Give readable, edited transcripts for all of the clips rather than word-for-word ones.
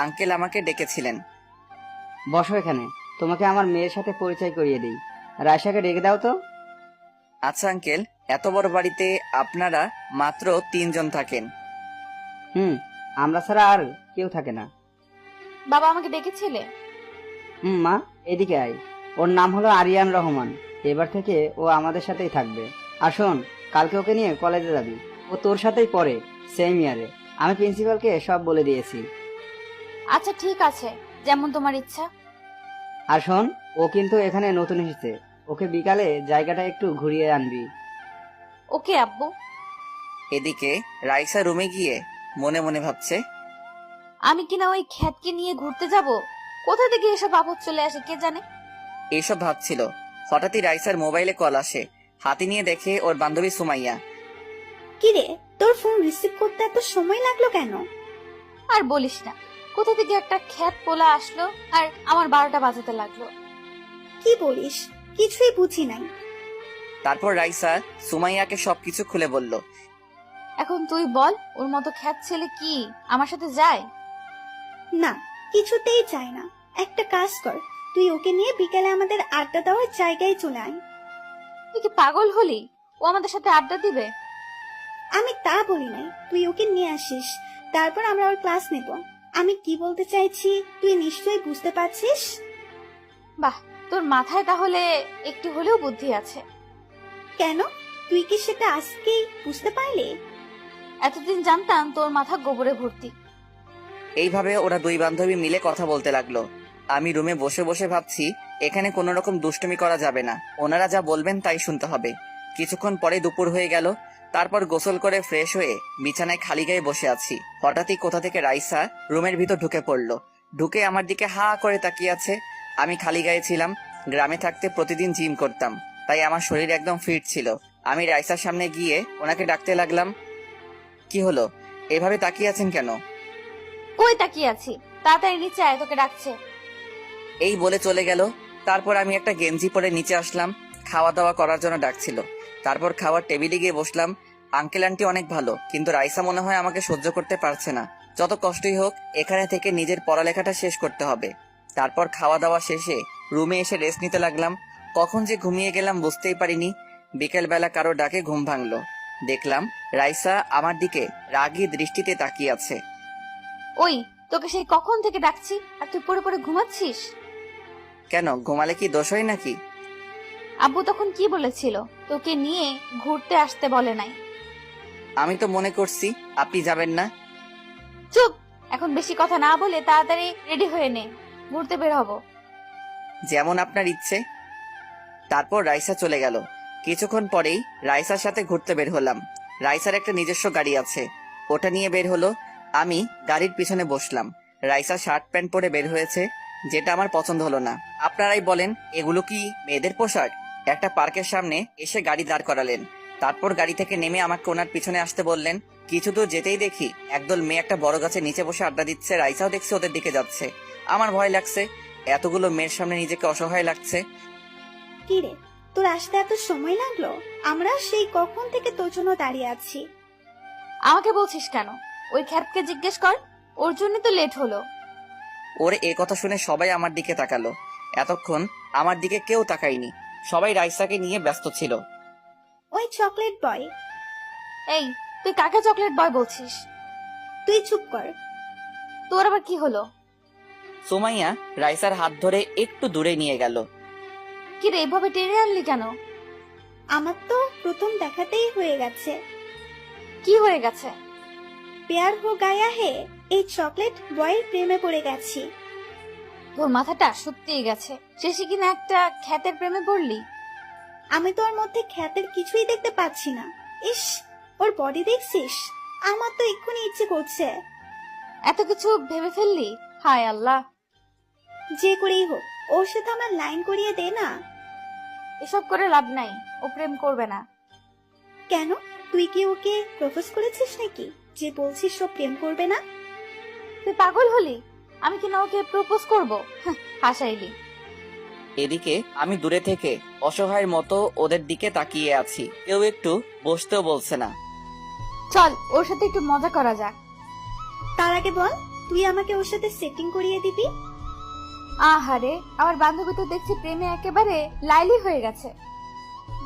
Uncle আমাকে ডেকেছিলেন। বসো এখানে, তোমাকে আমার মেয়ের সাথে পরিচয় করিয়ে দিই। রায়সাকে ডেকে দাও তো। আচ্ছা আঙ্কেল, এত বড় বাড়িতে আপনারা মাত্র 3 জন থাকেন? আমরা ছাড়া আর কেউ থাকে না। বাবা আমাকে ডেকেছিলে? মা, এদিকে আয়। ওর নাম হলো আরিয়ান রহমান। এবার থেকে ও আমাদের সাথেই থাকবে। আর শোন, কালকে ওকে নিয়ে কলেজে যাবি। ও তোর সাথেই পড়ে, সেম ইয়ারে। আমি প্রিন্সিপালকে সব বলে দিয়েছি। আচ্ছা ঠিক আছে, যেমন তোমার ইচ্ছা। আর শোন, ও কিন্তু এখানে নতুন এসেছে। ওকে বিকালে জায়গাটা একটু ঘুরিয়ে আনবি। ওকে আব্বু। এদিকে রাইসা রুমে গিয়ে মনে মনে ভাবছে, আমি কিনা ওই খ্যাতকে নিয়ে ঘুরতে যাব? কোথা থেকে এসব আপদ চলে আসে কে জানে। এইসব ভাবছিল। হঠাৎই রাইসার মোবাইলে কল আসে। হাতে নিয়ে দেখে ওর বান্ধবী সুমাইয়া। কিরে, তোর ফোন রিসিভ করতে এত সময় লাগলো কেন? আর বলিস না, কোথা থেকে একটা খ্যাত পোলা আসলো আর আমার 12টা বাজাতে লাগলো। কি বলিস? কিছুই বুঝি নাই। তারপর রাইসা সুমাইয়াকে সবকিছু খুলে বলল। এখন তুই বল, ওর মতো খ্যাত ছেলে কি আমার সাথে যায়? না, কিছুতেই চাই না। একটা কাজ কর, তুই ওকে নিয়ে বিকেলে আমাদের আড্ডা দেওয়ার জায়গায় চলে আয়। তুই কি পাগল হলি? ও আমাদের সাথে আড্ডা দিবে? আমি তা বলি নাই, তুই ওকে নিয়ে আসিস, তারপর আমরা ওর ক্লাস নেব। আমি কি বলতে চাইছি তুই নিশ্চয়ই বুঝতে পারছিস। বাহ, তোর মাথায় তাহলে একটু হলেও বুদ্ধি আছে। কেন, তুই কি সেটা আজকেই বুঝতে পারলি? এতদিন জানতাম তোর মাথা গোবরে ভর্তি। এইভাবে ওরা দুই বান্ধবী মিলে কথা বলতে লাগলো। আমি রুমে বসে বসে ভাবছি, এখানে কোনো রকম দুষ্টুমি করা যাবে না। ওনারা যা বলবেন তাই শুনতে হবে। কিছুক্ষণ পরে দুপুর হয়ে গেল। তারপর গোসল করে ফ্রেশ হয়ে বিছানায় খালি গায়ে বসে আছি। হঠাৎই কোথা থেকে রাইসা রুমের ভিতর ঢুকে পড়লো। ঢুকে আমার দিকে হা করে তাকিয়ে আছে। আমি খালি গায়ে ছিলাম। গ্রামে থাকতে প্রতিদিন জিম করতাম, তাই আমার শরীর একদম ফিট ছিল। আমি রাইসার সামনে গিয়ে ওনাকে ডাকতে লাগলাম। কি হলো, এভাবে তাকিয়ে আছেন কেন? কই তাকিয়ে আছি, তাড়াতাড়ি নিচে আয়, তোকে ডাকছে। এই বলে চলে গেল। তারপর আমি একটা গেঞ্জি পরে নিচে আসলাম। খাওয়া দাওয়া করার জন্য ডাকছিল। তারপর খাওয়ার টেবিলে গিয়ে বসলাম। আঙ্কেল আন্টি অনেক ভালো, কিন্তু রাইসা মনে হয় আমাকে সহ্য করতে পারছে না। যত কষ্টই হোক, এখানে থেকে নিজের পড়ালেখাটা শেষ করতে হবে। তারপর খাওয়া দাওয়া শেষে রুমে এসে রেস্ট নিতে লাগলাম। কখন যে ঘুমিয়ে গেলাম বুঝতেই পারিনি। বিকেলবেলা কারো ডাকে ঘুম ভাঙলো। দেখলাম রাইসা আমার দিকে রাগী দৃষ্টিতে তাকিয়ে আছে। ওই, তোকে সেই কখন থেকে ডাকছি আর তুই পড়ে পড়ে ঘুমাচ্ছিস? কেন, ঘুমালে কি দোষ হয় নাকি? আব্বু তখন কি বলেছিল? তোকে নিয়ে ঘুরতে আসতে বলে নাই। আমি তো মনে করছি আপনি যাবেন না। চুপ, এখন বেশি কথা না বলে তাড়াতাড়ি রেডি হয়ে নে, ঘুরতে বের হবো। যেমন আপনার ইচ্ছে। তারপর রাইসা চলে গেল। কিছুক্ষণ পরেই রাইসার সাথে ঘুরতে বের হলাম। রাইসার একটা নিজস্ব গাড়ি আছে, ওটা নিয়ে বের হলো। আমি গাড়ির পিছনে বসলাম। রাইসা শার্ট প্যান্ট পরে বের হয়েছে, যেটা আমার পছন্দ হলো না। আপনারাই বলেন, এগুলো কি মেয়েদের পোশাক? একটা পার্কের সামনে এসে গাড়ি দাঁড় করালেন। তারপর গাড়ি থেকে নেমে আমাকে ওনার পিছনে আসতে বললেন। কিছু দূর যেতেই দেখি একদল মেয়ে একটা বড় গাছের নিচে বসে আড্ডা দিচ্ছে। রাইসাও দেখছে ওদের দিকে যাচ্ছে। আমার ভয় লাগছে, এতগুলো মেয়ের সামনে নিজেকে অসহায় লাগছে। কিরে, তোর আসতে এত সময় লাগলো? আমরা সেই কখন থেকে তোর জন্য দাঁড়িয়ে আছি। আমাকে বলছিস কেন? ওই খ্যাতকে জিজ্ঞেস কর, ওর জন্য তো লেট হলো। ওরে এ কথা শুনে সবাই আমার দিকে তাকালো। এতক্ষণ আমার দিকে কেউ তাকায়নি, সবাই রাইসাকে নিয়ে ব্যস্ত ছিল। ওই চকলেট বয়। এই, তুই কাকে চকলেট বয় বলছিস? তুই চুপ কর। তোর আবার কি হলো? সুমাইয়া রাইসার হাত ধরে একটু দূরে নিয়ে গেল। কি রে, এভাবে টেনে আনলি কেন? আমার তো প্রথম দেখাতেই হয়ে গেছে। কি হয়ে গেছে? প্যার হো গায়া হে, এই চকলেট বয়ের প্রেমে পড়ে গেছি। তোর মাথাটা সত্যিই গেছে, শেষে কিনা একটা খ্যাতের প্রেমে পড়লি। আমি তো ওর মধ্যে খ্যাতের কিছুই দেখতে পাচ্ছি না। ইস, ওর বডি দেখছিস? আমার তো এক্ষুনি ইচ্ছে করছে। এত কিছু ভেবে ফেললি? হায় আল্লাহ। যে করেই হোক ওর সাথে আমার লাইন করিয়ে দে না। এসব করে লাভ নাই, ও প্রেম করবে না। কেন, তুই কি ওকে প্রপোজ করেছিস নাকি যে বলছিস ও প্রেম করবে না? তুই পাগল হলি? আমি কিনা ওকে প্রপোজ করবো? হাসাইলি। এদিকে আমি দূরে থেকে অসহায়ের মতো ওদের দিকে তাকিয়ে আছি। কেউ একটু বসতেও বলছে না। চল, ওর সাথে একটু মজা করা যাক। তার আগে বল, তুই আমাকে ওর সাথে সেটিং করিয়ে দিবি? আহারে, আমার বান্ধবী তো দেখছি প্রেমে একেবারে লাইলি হয়ে গেছে।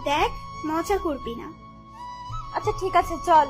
দেখ, মজা করবি না। আচ্ছা ঠিক আছে, চল।